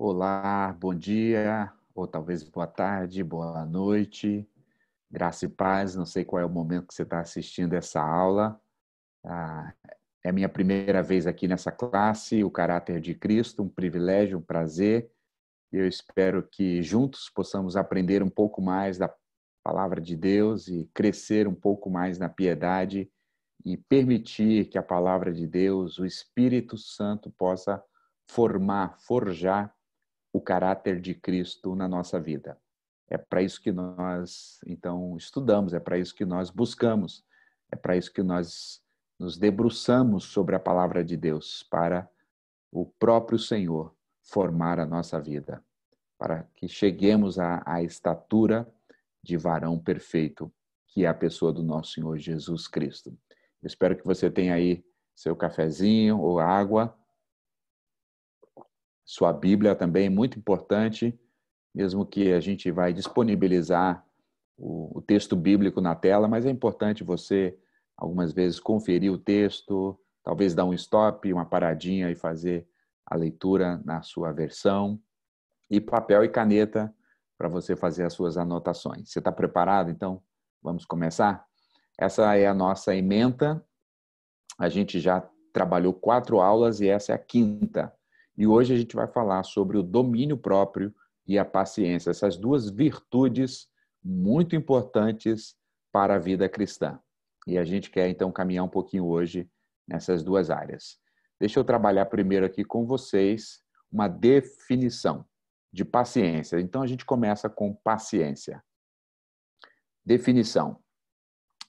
Olá, bom dia, ou talvez boa tarde, boa noite, graça e paz. Não sei qual é o momento que você está assistindo essa aula. Ah, É a minha primeira vez aqui nessa classe, o caráter de Cristo, um privilégio, um prazer. Eu espero que juntos possamos aprender um pouco mais da palavra de Deus e crescer um pouco mais na piedade e permitir que a palavra de Deus, o Espírito Santo, possa forjar o caráter de Cristo na nossa vida. É para isso que nós, então, estudamos, é para isso que nós buscamos, é para isso que nós nos debruçamos sobre a palavra de Deus, para o próprio Senhor formar a nossa vida, para que cheguemos à estatura de varão perfeito, que é a pessoa do nosso Senhor Jesus Cristo. Eu espero que você tenha aí seu cafezinho ou água, sua Bíblia também, muito importante, mesmo que a gente vai disponibilizar o texto bíblico na tela, mas é importante você, algumas vezes, conferir o texto, talvez dar um stop, uma paradinha e fazer a leitura na sua versão, e papel e caneta para você fazer as suas anotações. Você está preparado? Então, vamos começar? Essa é a nossa ementa. A gente já trabalhou 4 aulas e essa é a quinta. E hoje a gente vai falar sobre o domínio próprio e a paciência, essas duas virtudes muito importantes para a vida cristã. E a gente quer então caminhar um pouquinho hoje nessas duas áreas. Deixa eu trabalhar primeiro aqui com vocês uma definição de paciência. Então a gente começa com paciência. Definição: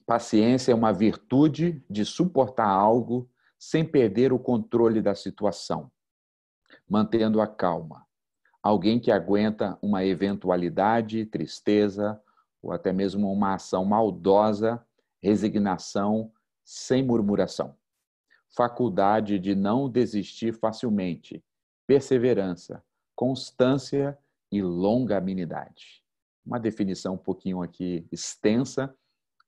paciência é uma virtude de suportar algo sem perder o controle da situação, mantendo a calma. Alguém que aguenta uma eventualidade, tristeza, ou até mesmo uma ação maldosa, resignação, sem murmuração. Faculdade de não desistir facilmente, perseverança, constância e longanimidade. Uma definição um pouquinho aqui extensa,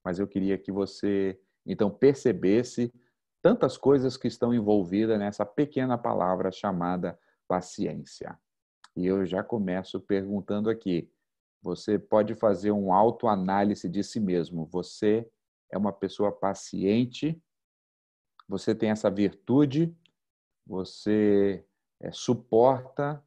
mas eu queria que você, então, percebesse tantas coisas que estão envolvidas nessa pequena palavra chamada paciência. E eu já começo perguntando aqui, você pode fazer um autoanálise de si mesmo. Você é uma pessoa paciente? Você tem essa virtude? Você suporta,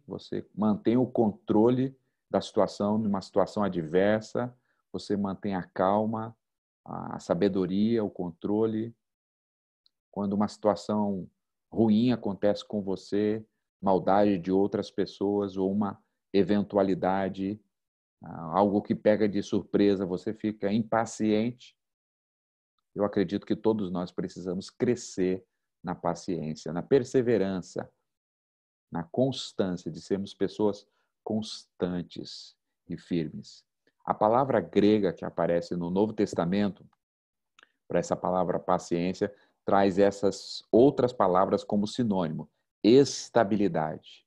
você mantém o controle da situação, numa situação adversa, você mantém a calma, a sabedoria, o controle. Quando uma situação ruim acontece com você, maldade de outras pessoas ou uma eventualidade, algo que pega de surpresa, você fica impaciente. Eu acredito que todos nós precisamos crescer na paciência, na perseverança, na constância, de sermos pessoas constantes e firmes. A palavra grega que aparece no Novo Testamento, para essa palavra paciência, traz essas outras palavras como sinônimo. Estabilidade.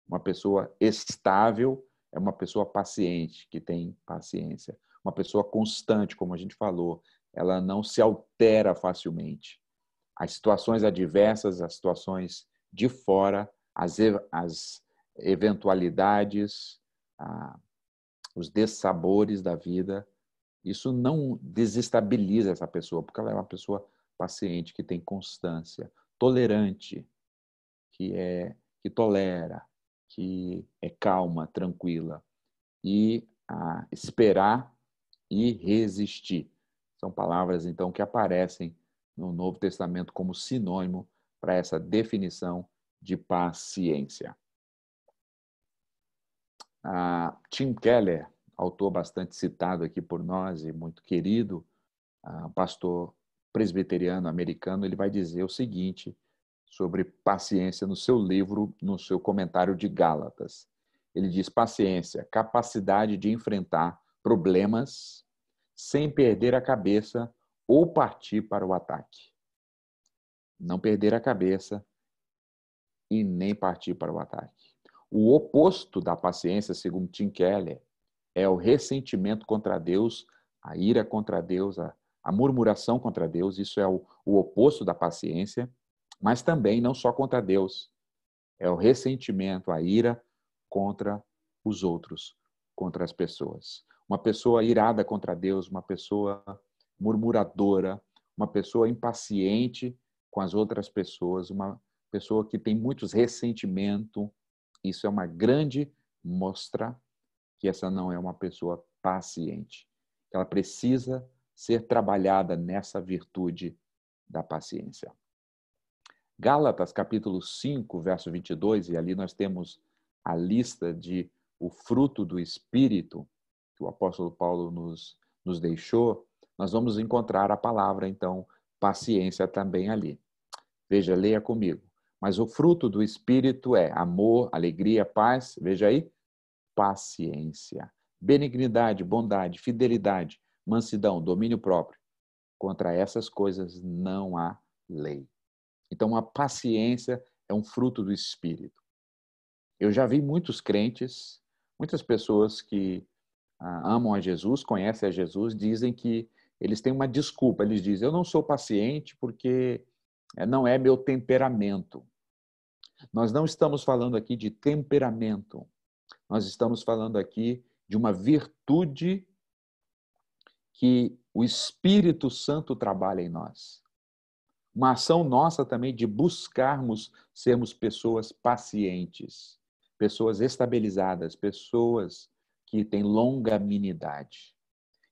Uma pessoa estável é uma pessoa paciente, que tem paciência. Uma pessoa constante, como a gente falou, ela não se altera facilmente. As situações adversas, as situações de fora, as eventualidades, os dessabores da vida, isso não desestabiliza essa pessoa, porque ela é uma pessoa paciente, que tem constância, tolerante, que tolera, que é calma, tranquila, e esperar e resistir. São palavras, então, que aparecem no Novo Testamento como sinônimo para essa definição de paciência. Tim Keller, autor bastante citado aqui por nós e muito querido, pastor presbiteriano americano, ele vai dizer o seguinte sobre paciência no seu livro, no seu comentário de Gálatas. Ele diz: paciência, capacidade de enfrentar problemas sem perder a cabeça ou partir para o ataque. Não perder a cabeça e nem partir para o ataque. O oposto da paciência, segundo Tim Keller, é o ressentimento contra Deus, a ira contra Deus, a murmuração contra Deus. Isso é o oposto da paciência, mas também não só contra Deus, É o ressentimento, a ira contra os outros, contra as pessoas. Uma pessoa irada contra Deus, uma pessoa murmuradora, uma pessoa impaciente com as outras pessoas, uma pessoa que tem muitos ressentimentos. Isso é uma grande mostra que essa não é uma pessoa paciente. Ela precisa ser trabalhada nessa virtude da paciência. Gálatas, capítulo 5, verso 22, e ali nós temos a lista de o fruto do Espírito que o apóstolo Paulo nos deixou. Nós vamos encontrar a palavra, então, paciência também ali. Veja, leia comigo. Mas o fruto do Espírito é amor, alegria, paz, veja aí, paciência, benignidade, bondade, fidelidade, mansidão, domínio próprio. Contra essas coisas não há lei. Então, a paciência é um fruto do Espírito. Eu já vi muitos crentes, muitas pessoas que amam a Jesus, conhecem a Jesus, dizem que eles têm uma desculpa. Eles dizem, eu não sou paciente porque não é meu temperamento. Nós não estamos falando aqui de temperamento. Nós estamos falando aqui de uma virtude que o Espírito Santo trabalha em nós. Uma ação nossa também de buscarmos sermos pessoas pacientes, pessoas estabilizadas, pessoas que têm longanimidade.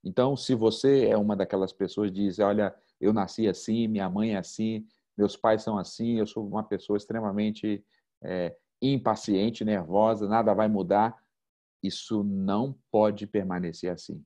Então, se você é uma daquelas pessoas que diz, olha, eu nasci assim, minha mãe é assim, meus pais são assim, eu sou uma pessoa extremamente impaciente, nervosa, nada vai mudar, isso não pode permanecer assim.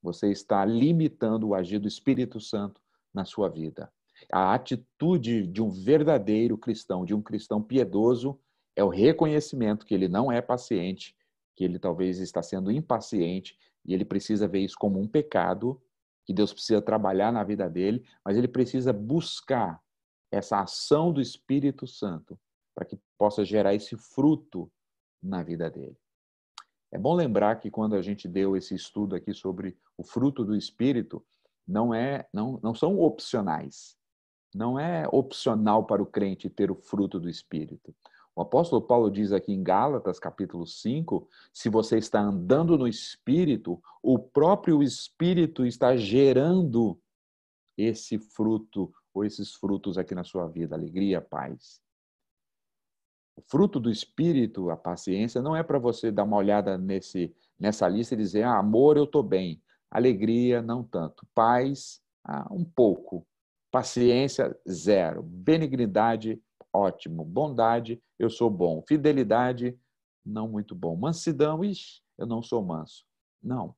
Você está limitando o agir do Espírito Santo na sua vida. A atitude de um verdadeiro cristão, de um cristão piedoso, é o reconhecimento que ele não é paciente, que ele talvez está sendo impaciente, e ele precisa ver isso como um pecado, que Deus precisa trabalhar na vida dele, mas ele precisa buscar essa ação do Espírito Santo para que possa gerar esse fruto na vida dele. É bom lembrar que quando a gente deu esse estudo aqui sobre o fruto do Espírito, não são opcionais. Não é opcional para o crente ter o fruto do Espírito. O apóstolo Paulo diz aqui em Gálatas, capítulo 5, se você está andando no Espírito, o próprio Espírito está gerando esse fruto, ou esses frutos aqui na sua vida, alegria, paz. O fruto do Espírito, a paciência, não é para você dar uma olhada nessa lista e dizer, amor, eu estou bem. Alegria, não tanto. Paz, um pouco. Paciência, zero. Benignidade, ótimo. Bondade, eu sou bom. Fidelidade, não muito bom. Mansidão, eu não sou manso. Não.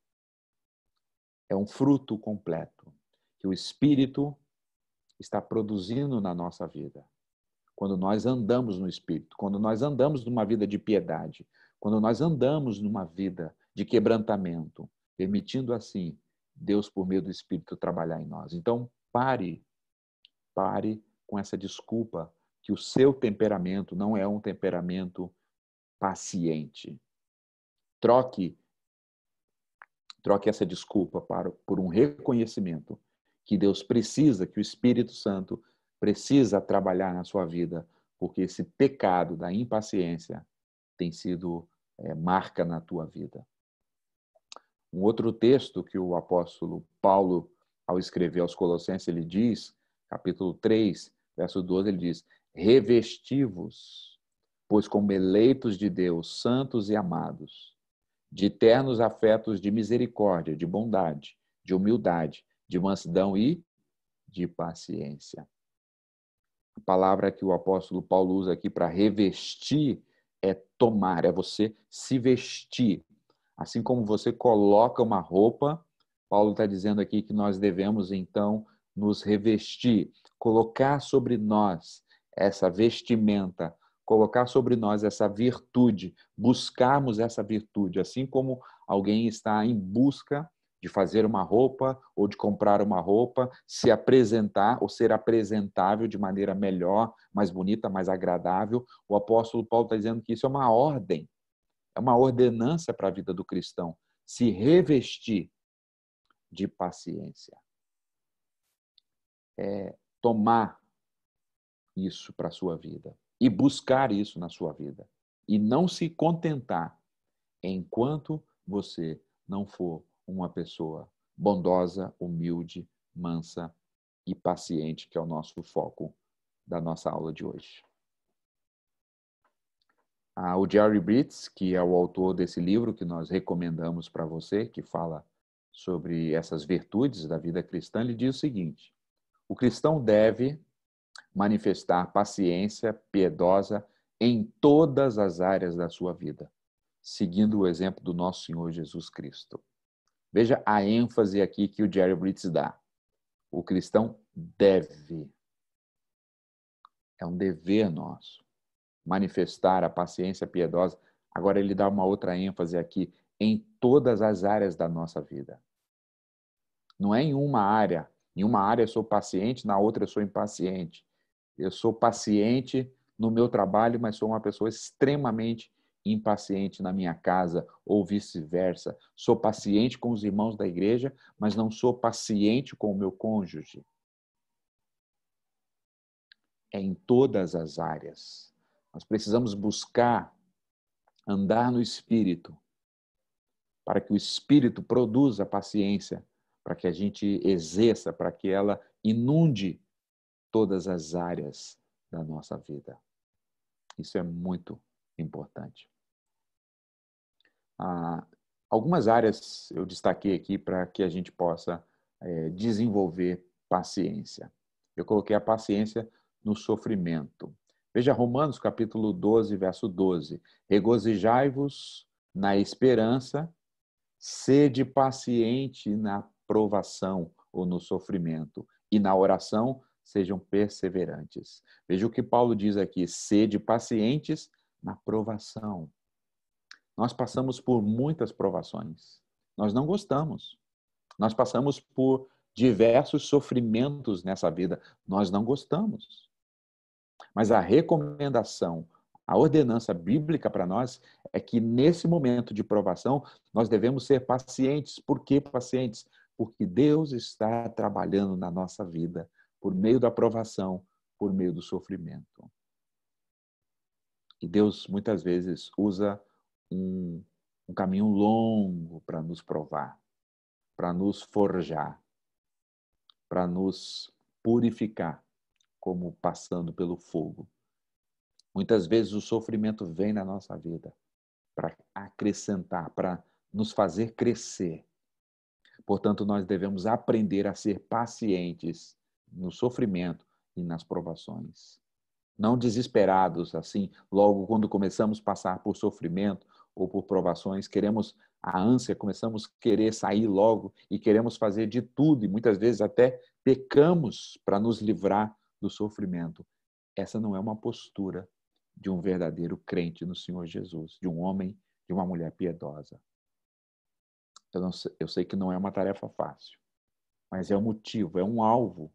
É um fruto completo que o Espírito está produzindo na nossa vida. Quando nós andamos no Espírito, quando nós andamos numa vida de piedade, quando nós andamos numa vida de quebrantamento, permitindo assim Deus, por meio do Espírito, trabalhar em nós. Então, pare com essa desculpa que o seu temperamento não é um temperamento paciente. Troque essa desculpa por um reconhecimento que Deus precisa, que o Espírito Santo precisa trabalhar na sua vida, porque esse pecado da impaciência tem sido marca na tua vida. Um outro texto que o apóstolo Paulo, ao escrever aos Colossenses, ele diz, capítulo 3, verso 12, ele diz, revesti-vos, pois como eleitos de Deus, santos e amados, de ternos afetos de misericórdia, de bondade, de humildade, de mansidão e de paciência. A palavra que o apóstolo Paulo usa aqui para revestir é tomar, é você se vestir. Assim como você coloca uma roupa, Paulo está dizendo aqui que nós devemos, então, nos revestir, colocar sobre nós essa vestimenta, colocar sobre nós essa virtude, buscarmos essa virtude, assim como alguém está em busca de fazer uma roupa ou de comprar uma roupa, se apresentar ou ser apresentável de maneira melhor, mais bonita, mais agradável. O apóstolo Paulo está dizendo que isso é uma ordem, é uma ordenança para a vida do cristão, se revestir de paciência. Tomar isso para a sua vida. e buscar isso na sua vida. E não se contentar enquanto você não for uma pessoa bondosa, humilde, mansa e paciente, que é o nosso foco da nossa aula de hoje. O Jerry Bridges, que é o autor desse livro que nós recomendamos para você, que fala sobre essas virtudes da vida cristã, ele diz o seguinte: o cristão deve manifestar paciência piedosa em todas as áreas da sua vida, seguindo o exemplo do nosso Senhor Jesus Cristo. Veja a ênfase aqui que o Jerry Bridges dá. O cristão deve, é um dever nosso, manifestar a paciência piedosa. Agora ele dá uma outra ênfase aqui, em todas as áreas da nossa vida. Não é em uma área eu sou paciente, na outra eu sou impaciente. Eu sou paciente no meu trabalho, mas sou uma pessoa extremamente impaciente na minha casa, ou vice-versa. Sou paciente com os irmãos da igreja, mas não sou paciente com o meu cônjuge. É em todas as áreas. Nós precisamos buscar andar no Espírito, para que o Espírito produza paciência, para que a gente exerça, para que ela inunde todas as áreas da nossa vida. Isso é muito importante. Algumas áreas eu destaquei aqui para que a gente possa desenvolver paciência. Eu coloquei a paciência no sofrimento. Veja Romanos capítulo 12, verso 12. Regozijai-vos na esperança, sede paciente na provação ou no sofrimento, e na oração sejam perseverantes. Veja o que Paulo diz aqui: sede pacientes na provação. Nós passamos por muitas provações. Nós não gostamos. Nós passamos por diversos sofrimentos nessa vida. Nós não gostamos. Mas a recomendação, a ordenança bíblica para nós é que nesse momento de provação nós devemos ser pacientes. Por que pacientes? Porque Deus está trabalhando na nossa vida por meio da provação, por meio do sofrimento. E Deus muitas vezes usa um caminho longo para nos provar, para nos forjar, para nos purificar, como passando pelo fogo. Muitas vezes o sofrimento vem na nossa vida para acrescentar, para nos fazer crescer. Portanto, nós devemos aprender a ser pacientes no sofrimento e nas provações. Não desesperados, assim, logo quando começamos a passar por sofrimento ou por provações, queremos a ânsia, começamos a querer sair logo e queremos fazer de tudo, e muitas vezes até pecamos para nos livrar do sofrimento. Essa não é uma postura de um verdadeiro crente no Senhor Jesus, de um homem, de uma mulher piedosa. Eu sei que não é uma tarefa fácil, mas é um motivo, é um alvo,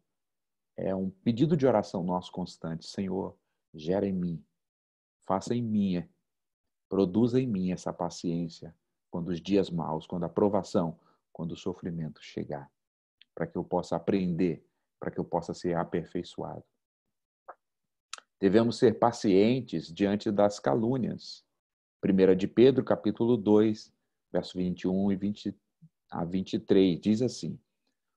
é um pedido de oração nosso constante. Senhor, gera em mim, faça em mim, produza em mim essa paciência quando os dias maus, quando a provação, quando o sofrimento chegar, para que eu possa aprender, para que eu possa ser aperfeiçoado. Devemos ser pacientes diante das calúnias. 1 de Pedro, capítulo 2, verso 21 e 20 a 23, diz assim: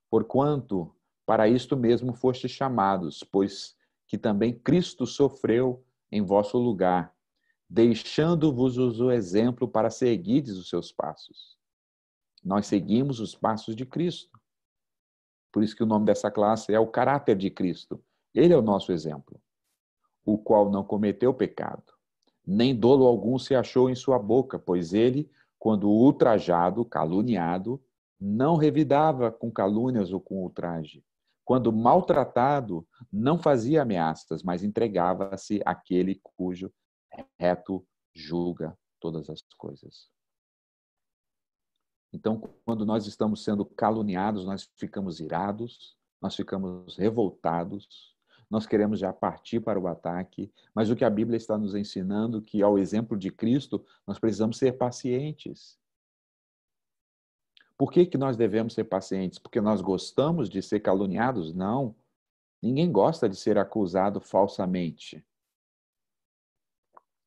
porquanto para isto mesmo fostes chamados, pois que também Cristo sofreu em vosso lugar, deixando-vos o exemplo para seguirdes os seus passos. Nós seguimos os passos de Cristo. Por isso que o nome dessa classe é o caráter de Cristo. Ele é o nosso exemplo, o qual não cometeu pecado, nem dolo algum se achou em sua boca, pois ele, quando ultrajado, caluniado, não revidava com calúnias ou com ultraje. Quando maltratado, não fazia ameaças, mas entregava-se àquele cujo reto julga todas as coisas. Então, quando nós estamos sendo caluniados, nós ficamos irados, nós ficamos revoltados, nós queremos já partir para o ataque, mas o que a Bíblia está nos ensinando, que ao exemplo de Cristo, nós precisamos ser pacientes. Por que nós devemos ser pacientes? Porque nós gostamos de ser caluniados? Não. Ninguém gosta de ser acusado falsamente.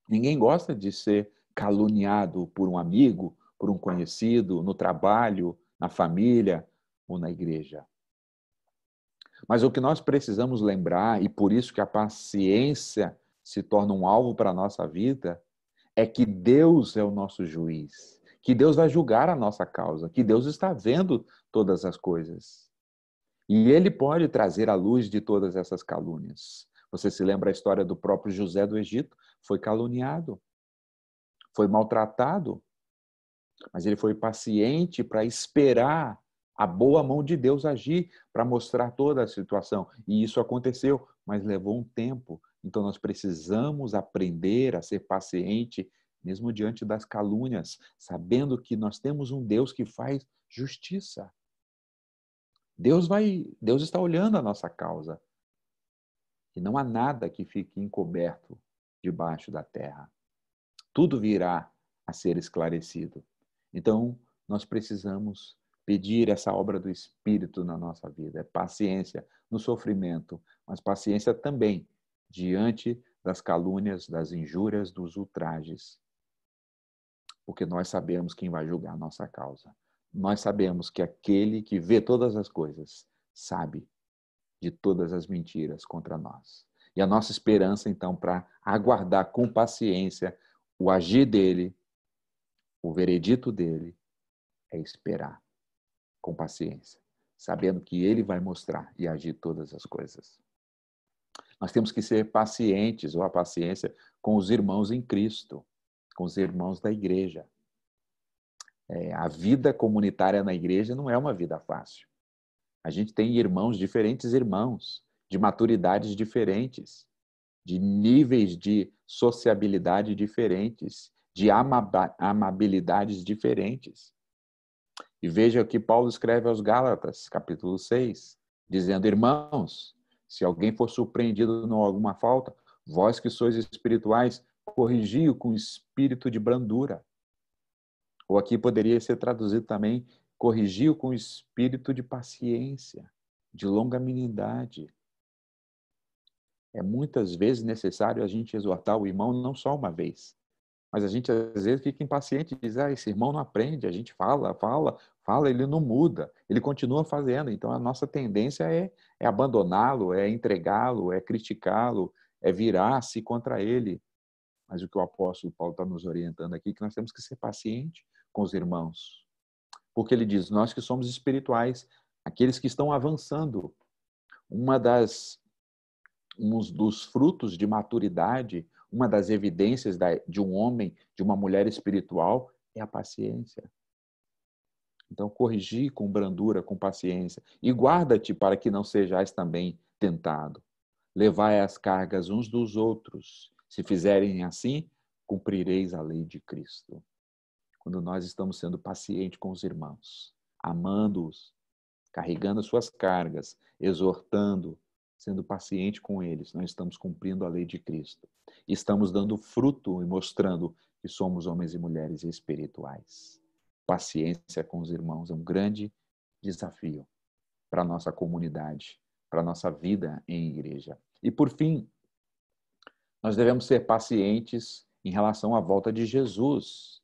Ninguém gosta de ser caluniado por um amigo, por um conhecido, no trabalho, na família ou na igreja. Mas o que nós precisamos lembrar, e por isso que a paciência se torna um alvo para a nossa vida, é que Deus é o nosso juiz, que Deus vai julgar a nossa causa, que Deus está vendo todas as coisas. E Ele pode trazer à luz de todas essas calúnias. Você se lembra a história do próprio José do Egito? Foi caluniado, foi maltratado, mas ele foi paciente para esperar a boa mão de Deus agir, para mostrar toda a situação. E isso aconteceu, mas levou um tempo. Então nós precisamos aprender a ser paciente, mesmo diante das calúnias, sabendo que nós temos um Deus que faz justiça. Deus está olhando a nossa causa. E não há nada que fique encoberto debaixo da terra. Tudo virá a ser esclarecido. Então, nós precisamos pedir essa obra do Espírito na nossa vida. É paciência no sofrimento, mas paciência também diante das calúnias, das injúrias, dos ultrajes. Porque nós sabemos quem vai julgar a nossa causa. Nós sabemos que aquele que vê todas as coisas sabe de todas as mentiras contra nós. E a nossa esperança, então, para aguardar com paciência o agir dele, o veredito dele, é esperar com paciência, sabendo que ele vai mostrar e agir todas as coisas. Nós temos que ser pacientes, ou a paciência, com os irmãos em Cristo, com os irmãos da igreja. A vida comunitária na igreja não é uma vida fácil. A gente tem irmãos, diferentes irmãos, de maturidades diferentes, de níveis de sociabilidade diferentes, de amabilidades diferentes. E veja o que Paulo escreve aos Gálatas, capítulo 6, dizendo: irmãos, se alguém for surpreendido em alguma falta, vós que sois espirituais, corrigi-o com espírito de brandura. Ou aqui poderia ser traduzido também: corrigi-o com espírito de paciência, de longanimidade. É muitas vezes necessário a gente exortar o irmão não só uma vez, mas a gente às vezes fica impaciente e diz: esse irmão não aprende. A gente fala, ele não muda, ele continua fazendo. Então a nossa tendência é abandoná-lo, é entregá-lo, é criticá-lo, é virar-se contra ele. Mas o que o apóstolo Paulo está nos orientando aqui é que nós temos que ser pacientes com os irmãos. Porque ele diz: nós que somos espirituais, aqueles que estão avançando, um dos frutos de maturidade, uma das evidências de um homem, de uma mulher espiritual, é a paciência. Então, corrigir com brandura, com paciência. E guarda-te para que não sejais também tentado. Levai as cargas uns dos outros. Se fizerem assim, cumprireis a lei de Cristo. Quando nós estamos sendo pacientes com os irmãos, amando-os, carregando as suas cargas, exortando, sendo paciente com eles, nós estamos cumprindo a lei de Cristo. Estamos dando fruto e mostrando que somos homens e mulheres espirituais. Paciência com os irmãos é um grande desafio para a nossa comunidade, para a nossa vida em igreja. E, por fim, nós devemos ser pacientes em relação à volta de Jesus.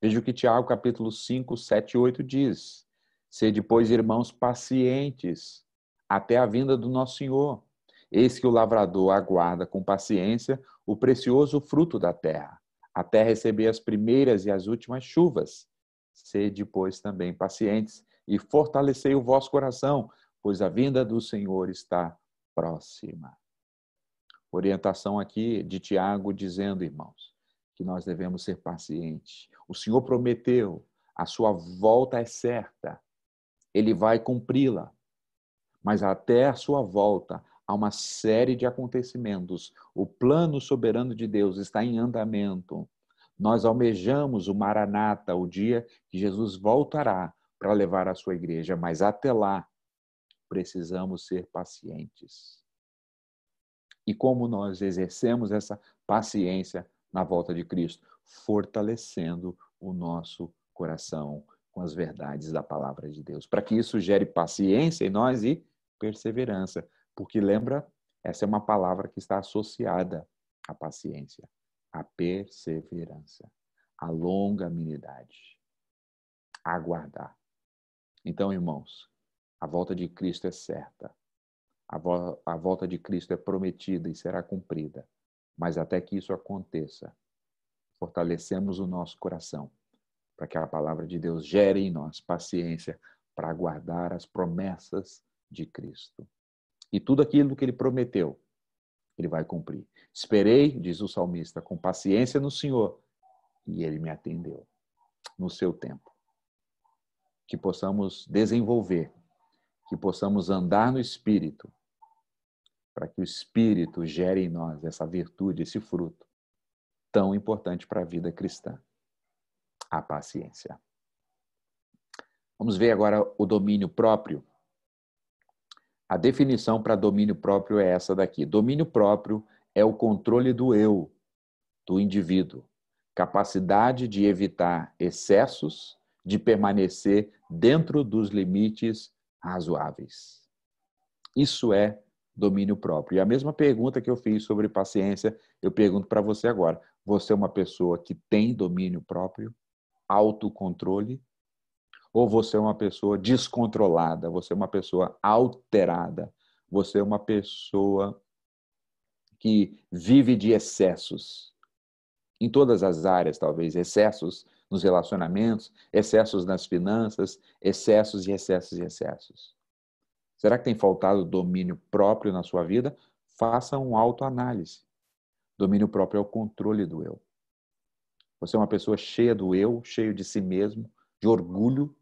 Veja o que Tiago, capítulo 5, 7 e 8 diz. Sede, pois, irmãos, pacientes até a vinda do nosso Senhor. Eis que o lavrador aguarda com paciência o precioso fruto da terra, até receber as primeiras e as últimas chuvas. Sede, pois, também pacientes e fortalecei o vosso coração, pois a vinda do Senhor está próxima. Orientação aqui de Tiago dizendo, irmãos, que nós devemos ser pacientes. O Senhor prometeu, a sua volta é certa. Ele vai cumpri-la. Mas até a sua volta, há uma série de acontecimentos. O plano soberano de Deus está em andamento. Nós almejamos o Maranata, o dia que Jesus voltará para levar a sua igreja, mas até lá precisamos ser pacientes. E como nós exercemos essa paciência na volta de Cristo? Fortalecendo o nosso coração com as verdades da palavra de Deus, para que isso gere paciência em nós e perseverança, porque lembra, essa é uma palavra que está associada à paciência. A perseverança, a longanimidade, aguardar. Então, irmãos, a volta de Cristo é certa. A volta de Cristo é prometida e será cumprida. Mas até que isso aconteça, fortalecemos o nosso coração para que a palavra de Deus gere em nós paciência para aguardar as promessas de Cristo. E tudo aquilo que ele prometeu, ele vai cumprir. Esperei, diz o salmista, com paciência no Senhor, e ele me atendeu no seu tempo. Que possamos desenvolver, que possamos andar no Espírito, para que o Espírito gere em nós essa virtude, esse fruto tão importante para a vida cristã, a paciência. Vamos ver agora o domínio próprio. A definição para domínio próprio é essa daqui. Domínio próprio é o controle do eu, do indivíduo. Capacidade de evitar excessos, de permanecer dentro dos limites razoáveis. Isso é domínio próprio. E a mesma pergunta que eu fiz sobre paciência, eu pergunto para você agora. Você é uma pessoa que tem domínio próprio, autocontrole? Ou você é uma pessoa descontrolada? Você é uma pessoa alterada? Você é uma pessoa que vive de excessos? Em todas as áreas, talvez, excessos nos relacionamentos, excessos nas finanças, excessos e excessos e excessos. Será que tem faltado domínio próprio na sua vida? Faça uma autoanálise. Domínio próprio é o controle do eu. Você é uma pessoa cheia do eu, cheio de si mesmo, de orgulho.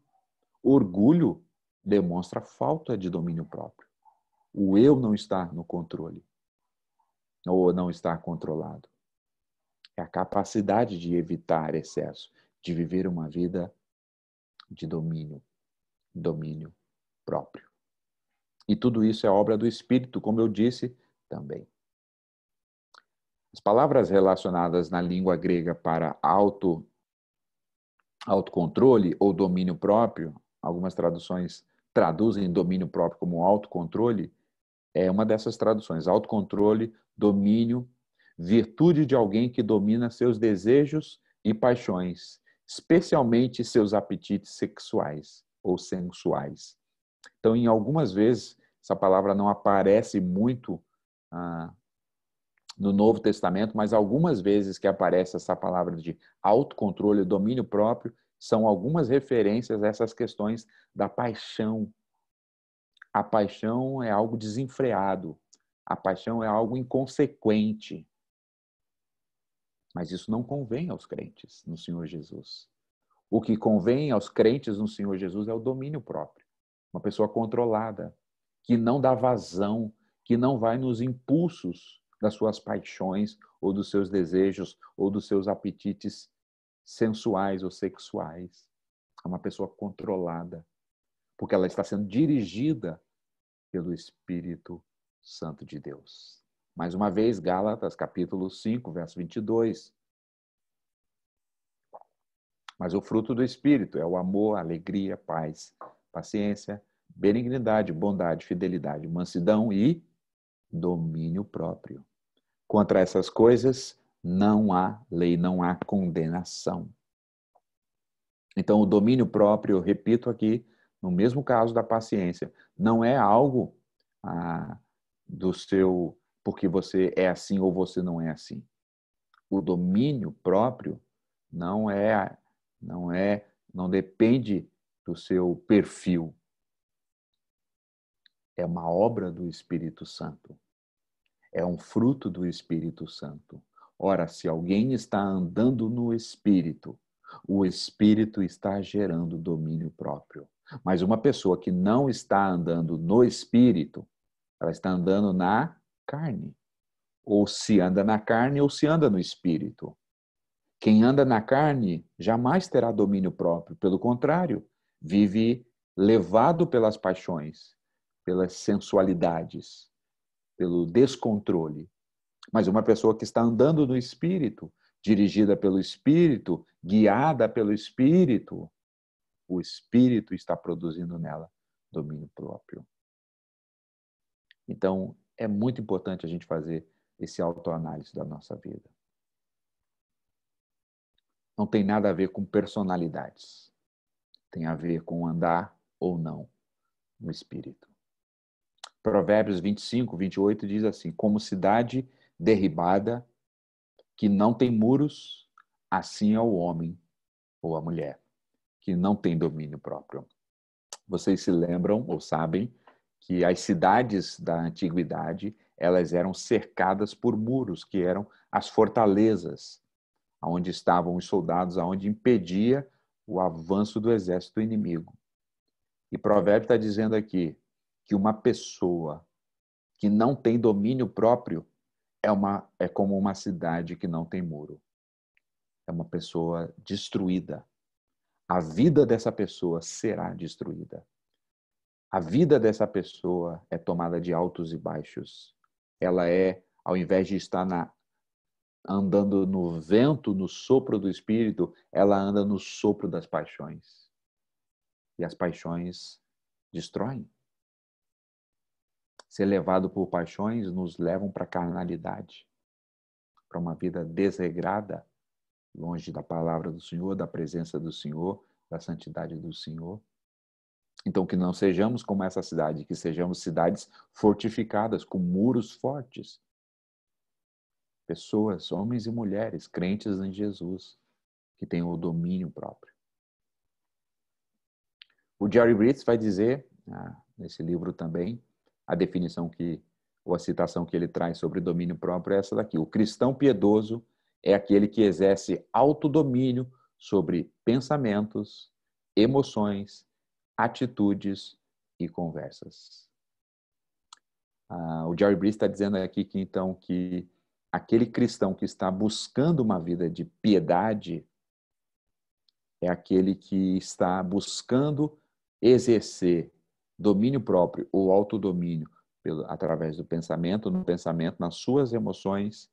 Orgulho demonstra falta de domínio próprio. O eu não está no controle, ou não está controlado. É a capacidade de evitar excesso, de viver uma vida de domínio próprio. E tudo isso é obra do Espírito, como eu disse também. As palavras relacionadas na língua grega para autocontrole ou domínio próprio, algumas traduções traduzem domínio próprio como autocontrole, é uma dessas traduções. Autocontrole, domínio, virtude de alguém que domina seus desejos e paixões, especialmente seus apetites sexuais ou sensuais. Então, em algumas vezes, essa palavra não aparece muito no Novo Testamento, mas algumas vezes que aparece essa palavra de autocontrole, domínio próprio, são algumas referências a essas questões da paixão. A paixão é algo desenfreado. A paixão é algo inconsequente. Mas isso não convém aos crentes no Senhor Jesus. O que convém aos crentes no Senhor Jesus é o domínio próprio. Uma pessoa controlada, que não dá vazão, que não vai nos impulsos das suas paixões ou dos seus desejos ou dos seus apetites sensuais ou sexuais. É uma pessoa controlada, porque ela está sendo dirigida pelo Espírito Santo de Deus. Mais uma vez, Gálatas, capítulo 5, verso 22. Mas o fruto do Espírito é o amor, alegria, paz, paciência, benignidade, bondade, fidelidade, mansidão e domínio próprio. Contra essas coisas não há lei, não há condenação. Então, o domínio próprio, eu repito aqui, no mesmo caso da paciência, não é algo do seu porque você é assim ou você não é assim. O domínio próprio não depende do seu perfil. É uma obra do Espírito Santo. É um fruto do Espírito Santo. Ora, se alguém está andando no Espírito, o Espírito está gerando domínio próprio. Mas uma pessoa que não está andando no Espírito, ela está andando na carne. Ou se anda na carne ou se anda no Espírito. Quem anda na carne jamais terá domínio próprio. Pelo contrário, vive levado pelas paixões, pelas sensualidades, pelo descontrole. Mas uma pessoa que está andando no Espírito, dirigida pelo Espírito, guiada pelo Espírito, o Espírito está produzindo nela domínio próprio. Então, é muito importante a gente fazer esse autoanálise da nossa vida. não tem nada a ver com personalidades. Tem a ver com andar ou não no Espírito. Provérbios 25, 28 diz assim: como cidade derribada, que não tem muros, assim é o homem ou a mulher, que não tem domínio próprio. Vocês se lembram ou sabem que as cidades da antiguidade, elas eram cercadas por muros, que eram as fortalezas, onde estavam os soldados, aonde impedia o avanço do exército inimigo. E Provérbio está dizendo aqui que uma pessoa que não tem domínio próprio é como uma cidade que não tem muro. É uma pessoa destruída. A vida dessa pessoa será destruída. A vida dessa pessoa é tomada de altos e baixos. Ela ao invés de estar andando no vento, no sopro do Espírito, ela anda no sopro das paixões. E as paixões destroem. Ser levado por paixões nos levam para a carnalidade, para uma vida desregrada, longe da palavra do Senhor, da presença do Senhor, da santidade do Senhor. Então, que não sejamos como essa cidade, que sejamos cidades fortificadas, com muros fortes. Pessoas, homens e mulheres, crentes em Jesus, que têm o domínio próprio. O Jerry Bridges vai dizer, nesse livro também, a definição ou a citação que ele traz sobre domínio próprio é essa daqui. O cristão piedoso é aquele que exerce autodomínio sobre pensamentos, emoções, atitudes e conversas. O Jerry Bridges está dizendo aqui que, então, que aquele cristão que está buscando uma vida de piedade é aquele que está buscando exercer domínio próprio ou autodomínio através do pensamento, no pensamento, nas suas emoções,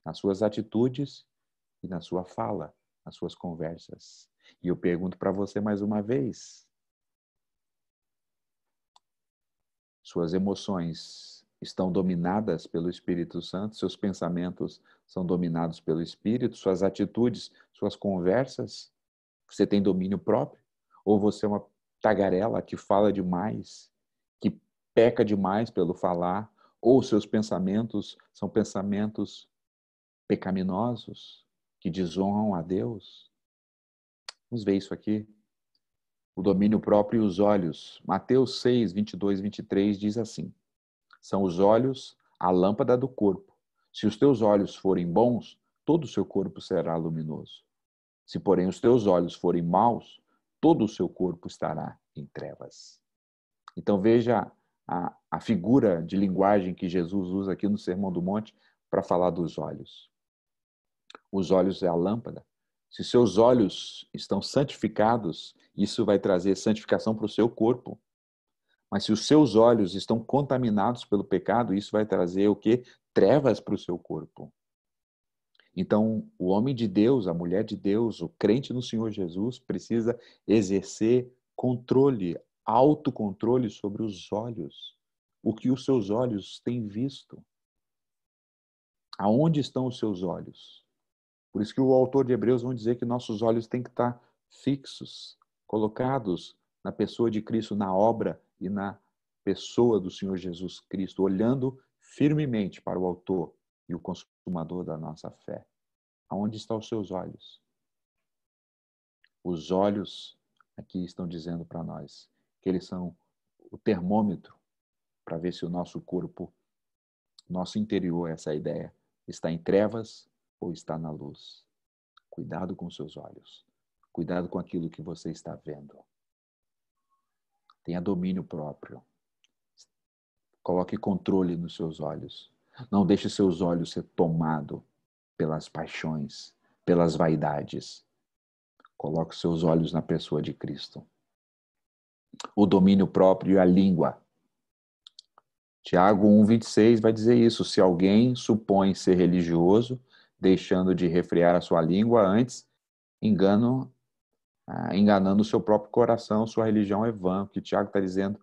nas suas atitudes e na sua fala, nas suas conversas. E eu pergunto para você mais uma vez: suas emoções estão dominadas pelo Espírito Santo? Seus pensamentos são dominados pelo Espírito? Suas atitudes, suas conversas? Você tem domínio próprio? Ou você é uma tagarela que fala demais, que peca demais pelo falar? Ou seus pensamentos são pensamentos pecaminosos, que desonram a Deus? Vamos ver isso aqui. O domínio próprio e os olhos. Mateus 6, 22 e 23 diz assim: são os olhos a lâmpada do corpo. Se os teus olhos forem bons, todo o seu corpo será luminoso. Se, porém, os teus olhos forem maus, todo o seu corpo estará em trevas. Então, veja a figura de linguagem que Jesus usa aqui no Sermão do Monte para falar dos olhos. Os olhos é a lâmpada. Se seus olhos estão santificados, isso vai trazer santificação para o seu corpo. Mas se os seus olhos estão contaminados pelo pecado, isso vai trazer o quê? Trevas para o seu corpo. Então, o homem de Deus, a mulher de Deus, o crente no Senhor Jesus precisa exercer controle, autocontrole sobre os olhos. O que os seus olhos têm visto? Aonde estão os seus olhos? Por isso que o autor de Hebreus vai dizer que nossos olhos têm que estar fixos, colocados na pessoa de Cristo, na obra e na pessoa do Senhor Jesus Cristo, olhando firmemente para o autor e o consumador da nossa fé. Aonde estão os seus olhos? Os olhos aqui estão dizendo para nós que eles são o termômetro para ver se o nosso corpo, nosso interior, essa ideia, está em trevas ou está na luz. Cuidado com os seus olhos. Cuidado com aquilo que você está vendo. Tenha domínio próprio. Coloque controle nos seus olhos. Não deixe seus olhos ser tomados pelas paixões, pelas vaidades. Coloque seus olhos na pessoa de Cristo. O domínio próprio e a língua. Tiago 1,26 vai dizer isso. Se alguém supõe ser religioso, deixando de refrear a sua língua, antes enganando o seu próprio coração, sua religião é vã. O que Tiago está dizendo,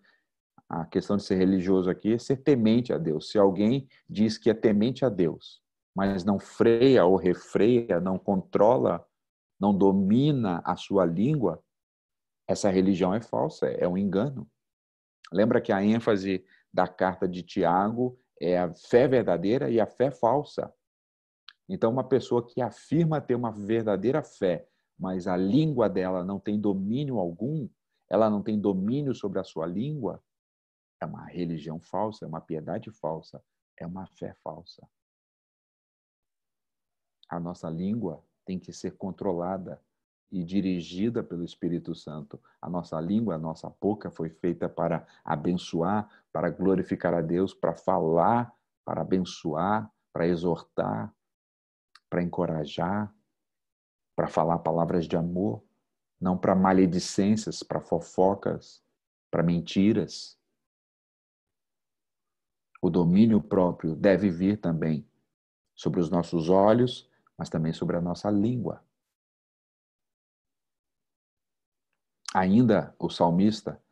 a questão de ser religioso aqui é ser temente a Deus. Se alguém diz que é temente a Deus, mas não freia ou refreia, não controla não domina a sua língua, essa religião é falsa, é um engano. Lembra que a ênfase da carta de Tiago é a fé verdadeira e a fé falsa. Então, uma pessoa que afirma ter uma verdadeira fé, mas a língua dela não tem domínio algum, ela não tem domínio sobre a sua língua, é uma religião falsa, é uma piedade falsa, é uma fé falsa. A nossa língua tem que ser controlada e dirigida pelo Espírito Santo. A nossa língua, a nossa boca foi feita para abençoar, para glorificar a Deus, para falar, para abençoar, para exortar, para encorajar, para falar palavras de amor, não para maledicências, para fofocas, para mentiras. O domínio próprio deve vir também sobre os nossos olhos, mas também sobre a nossa língua. Ainda o salmista,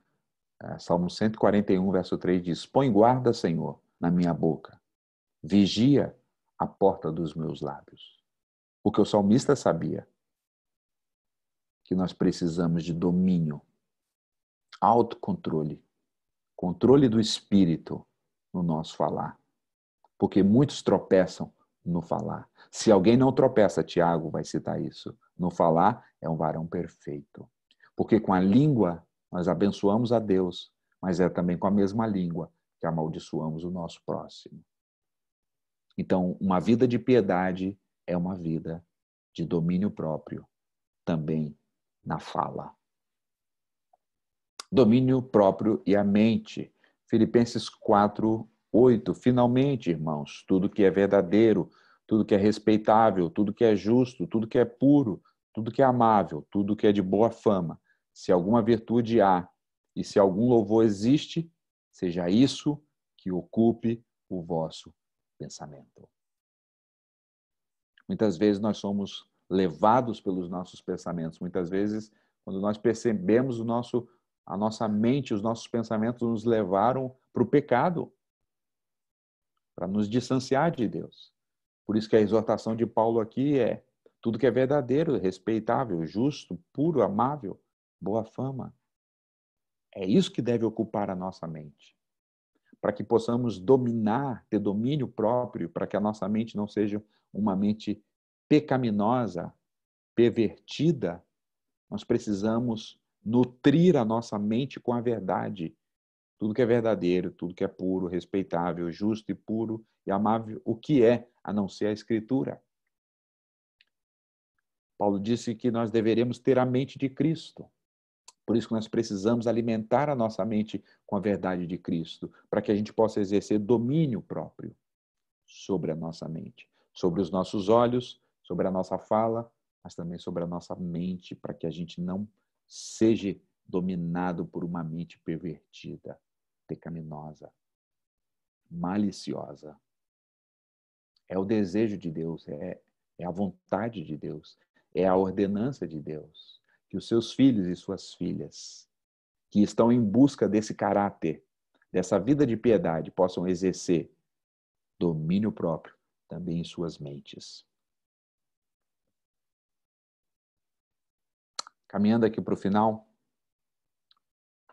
Salmo 141, verso 3 diz: Põe guarda, Senhor, na minha boca, vigia a porta dos meus lábios. Porque o salmista sabia que nós precisamos de domínio, autocontrole, controle do espírito no nosso falar. Porque muitos tropeçam no falar. Se alguém não tropeça, Tiago vai citar isso, no falar é um varão perfeito. Porque com a língua nós abençoamos a Deus, mas é também com a mesma língua que amaldiçoamos o nosso próximo. Então, uma vida de piedade é uma vida de domínio próprio, também na fala. Domínio próprio e a mente. Filipenses 4:8. Finalmente, irmãos, tudo que é verdadeiro, tudo que é respeitável, tudo que é justo, tudo que é puro, tudo que é amável, tudo que é de boa fama, se alguma virtude há e se algum louvor existe, seja isso que ocupe o vosso pensamento. Muitas vezes nós somos levados pelos nossos pensamentos. Muitas vezes, quando nós percebemos a nossa mente, os nossos pensamentos nos levaram para o pecado, para nos distanciar de Deus. Por isso que a exortação de Paulo aqui é tudo que é verdadeiro, respeitável, justo, puro, amável, boa fama. É isso que deve ocupar a nossa mente. Para que possamos dominar, ter domínio próprio, para que a nossa mente não seja uma mente pecaminosa, pervertida, nós precisamos nutrir a nossa mente com a verdade. Tudo que é verdadeiro, tudo que é puro, respeitável, justo e puro e amável, o que é, a não ser a Escritura. Paulo disse que nós deveríamos ter a mente de Cristo. Por isso que nós precisamos alimentar a nossa mente com a verdade de Cristo, para que a gente possa exercer domínio próprio sobre a nossa mente, sobre os nossos olhos, sobre a nossa fala, mas também sobre a nossa mente, para que a gente não seja dominado por uma mente pervertida, pecaminosa, maliciosa. É o desejo de Deus, é a vontade de Deus, é a ordenança de Deus, que os seus filhos e suas filhas, que estão em busca desse caráter, dessa vida de piedade, possam exercer domínio próprio também em suas mentes. Caminhando aqui para o final,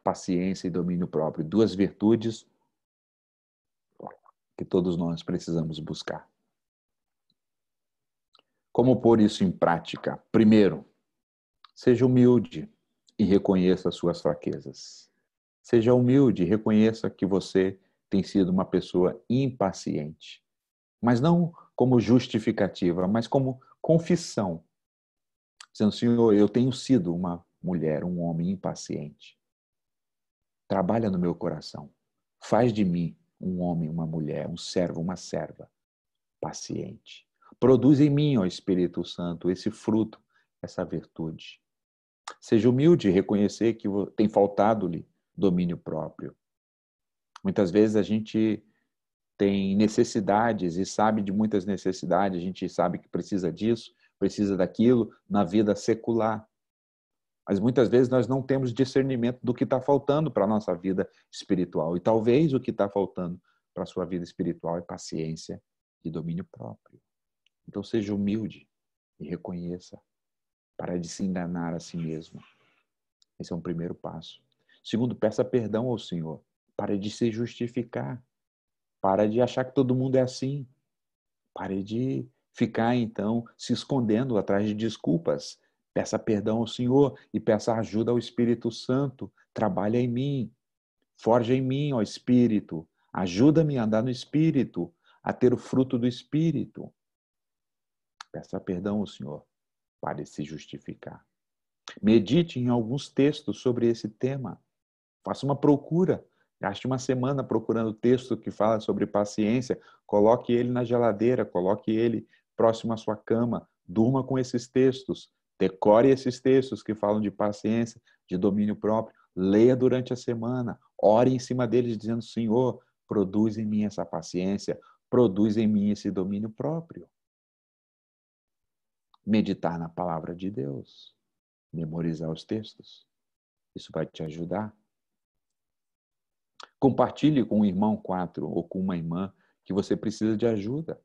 paciência e domínio próprio, duas virtudes que todos nós precisamos buscar. Como pôr isso em prática? Primeiro, seja humilde e reconheça as suas fraquezas. Seja humilde e reconheça que você tem sido uma pessoa impaciente. Mas não como justificativa, mas como confissão. Dizendo, Senhor, eu tenho sido uma mulher, um homem impaciente. Trabalha no meu coração. Faz de mim um homem, uma mulher, um servo, uma serva paciente. Produz em mim, ó Espírito Santo, esse fruto, essa virtude. Seja humilde e reconhecer que tem faltado-lhe domínio próprio. Muitas vezes a gente tem necessidades e sabe de muitas necessidades, a gente sabe que precisa disso, precisa daquilo na vida secular. Mas muitas vezes nós não temos discernimento do que está faltando para a nossa vida espiritual. E talvez o que está faltando para a sua vida espiritual é paciência e domínio próprio. Então seja humilde e reconheça. Para de se enganar a si mesmo. Esse é um primeiro passo. Segundo, peça perdão ao Senhor. Pare de se justificar. Para de achar que todo mundo é assim. Pare de ficar, então, se escondendo atrás de desculpas. Peça perdão ao Senhor e peça ajuda ao Espírito Santo. Trabalha em mim. Forja em mim, ó Espírito. Ajuda-me a andar no Espírito, a ter o fruto do Espírito. Peça perdão ao Senhor. Pare de se justificar. Medite em alguns textos sobre esse tema. Faça uma procura. Gaste uma semana procurando texto que fala sobre paciência. Coloque ele na geladeira, coloque ele próximo à sua cama. Durma com esses textos. Decore esses textos que falam de paciência, de domínio próprio. Leia durante a semana. Ore em cima deles dizendo, Senhor, produz em mim essa paciência, produz em mim esse domínio próprio. Meditar na palavra de Deus. Memorizar os textos. Isso vai te ajudar. Compartilhe com um irmão 4 ou com uma irmã que você precisa de ajuda.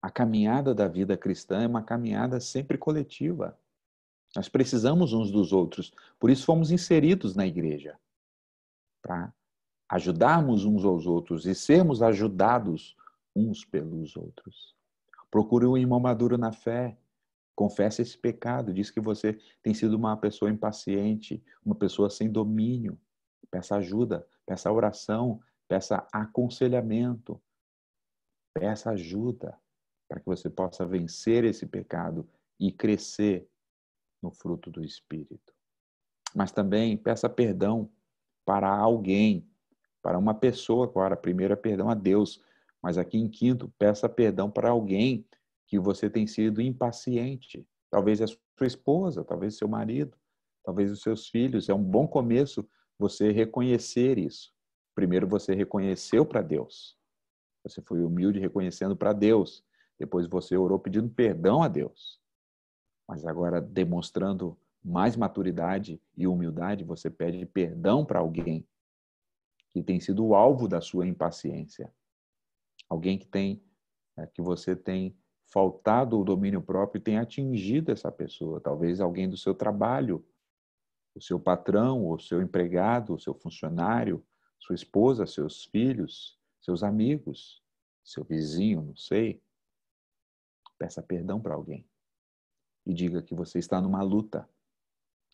A caminhada da vida cristã é uma caminhada sempre coletiva. Nós precisamos uns dos outros. Por isso fomos inseridos na igreja. Para ajudarmos uns aos outros e sermos ajudados uns pelos outros. Procure um irmão maduro na fé. Confesse esse pecado. Diz que você tem sido uma pessoa impaciente, uma pessoa sem domínio. Peça ajuda, peça oração, peça aconselhamento. Peça ajuda para que você possa vencer esse pecado e crescer no fruto do Espírito. Mas também peça perdão para alguém, para uma pessoa, claro, primeiro é perdão a Deus, mas aqui em quinto, peça perdão para alguém que você tem sido impaciente. Talvez a sua esposa, talvez seu marido, talvez os seus filhos. É um bom começo você reconhecer isso. Primeiro você reconheceu para Deus. Você foi humilde reconhecendo para Deus. Depois você orou pedindo perdão a Deus. Mas agora, demonstrando mais maturidade e humildade, você pede perdão para alguém que tem sido o alvo da sua impaciência. Alguém que você tem faltado o domínio próprio e tem atingido essa pessoa. Talvez alguém do seu trabalho, o seu patrão, o seu empregado, o seu funcionário, sua esposa, seus filhos, seus amigos, seu vizinho, não sei. Peça perdão para alguém. E diga que você está numa luta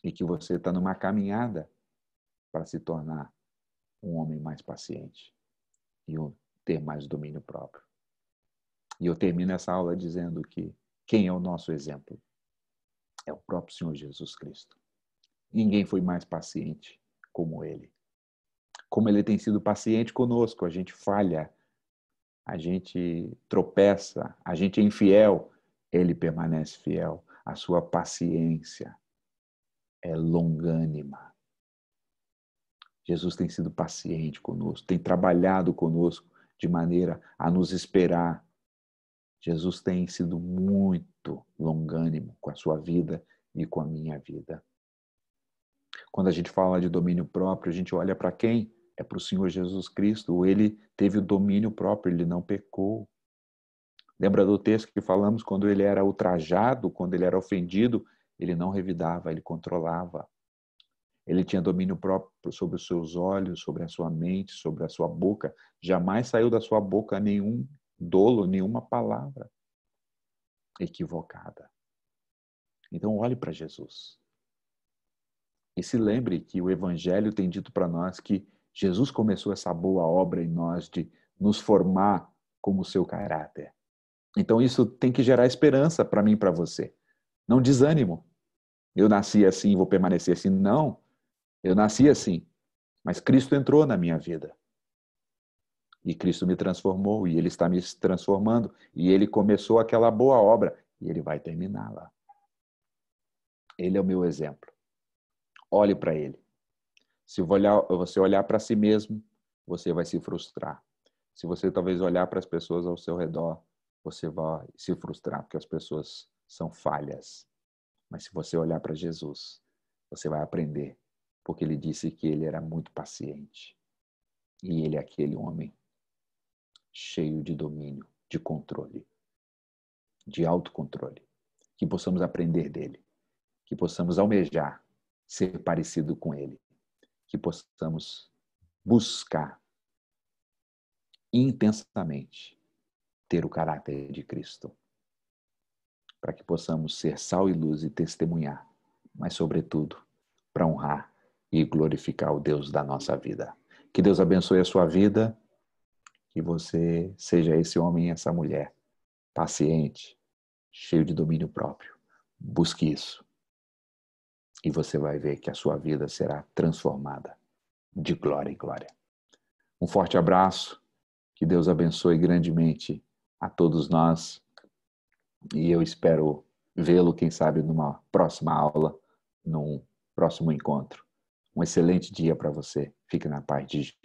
e que você está numa caminhada para se tornar um homem mais paciente e ter mais domínio próprio. E eu termino essa aula dizendo que quem é o nosso exemplo? É o próprio Senhor Jesus Cristo. Ninguém foi mais paciente como Ele. Como Ele tem sido paciente conosco, a gente falha, a gente tropeça, a gente é infiel, Ele permanece fiel. A sua paciência é longânima. Jesus tem sido paciente conosco, tem trabalhado conosco de maneira a nos esperar. Jesus tem sido muito longânimo com a sua vida e com a minha vida. Quando a gente fala de domínio próprio, a gente olha para quem? É para o Senhor Jesus Cristo. Ele teve o domínio próprio, ele não pecou. Lembra do texto que falamos? Quando ele era ultrajado, quando ele era ofendido, ele não revidava, ele controlava. Ele tinha domínio próprio sobre os seus olhos, sobre a sua mente, sobre a sua boca. Jamais saiu da sua boca nenhum dolo, nenhuma palavra equivocada. Então olhe para Jesus. E se lembre que o Evangelho tem dito para nós que Jesus começou essa boa obra em nós de nos formar como o seu caráter. Então isso tem que gerar esperança para mim e para você. Não desânimo. Eu nasci assim, vou permanecer assim. Não. Eu nasci assim, mas Cristo entrou na minha vida. E Cristo me transformou, e Ele está me transformando, e Ele começou aquela boa obra, e Ele vai terminá-la. Ele é o meu exemplo. Olhe para Ele. Se você olhar para si mesmo, você vai se frustrar. Se você talvez olhar para as pessoas ao seu redor, você vai se frustrar, porque as pessoas são falhas. Mas se você olhar para Jesus, você vai aprender, porque Ele disse que Ele era muito paciente. E Ele é aquele homem cheio de domínio, de controle, de autocontrole, que possamos aprender dele, que possamos almejar ser parecido com ele, que possamos buscar intensamente ter o caráter de Cristo, para que possamos ser sal e luz e testemunhar, mas sobretudo para honrar e glorificar o Deus da nossa vida. Que Deus abençoe a sua vida, que você seja esse homem e essa mulher paciente, cheio de domínio próprio. Busque isso e você vai ver que a sua vida será transformada de glória em glória. Um forte abraço, que Deus abençoe grandemente a todos nós e eu espero vê-lo, quem sabe, numa próxima aula, num próximo encontro. Um excelente dia para você. Fique na paz de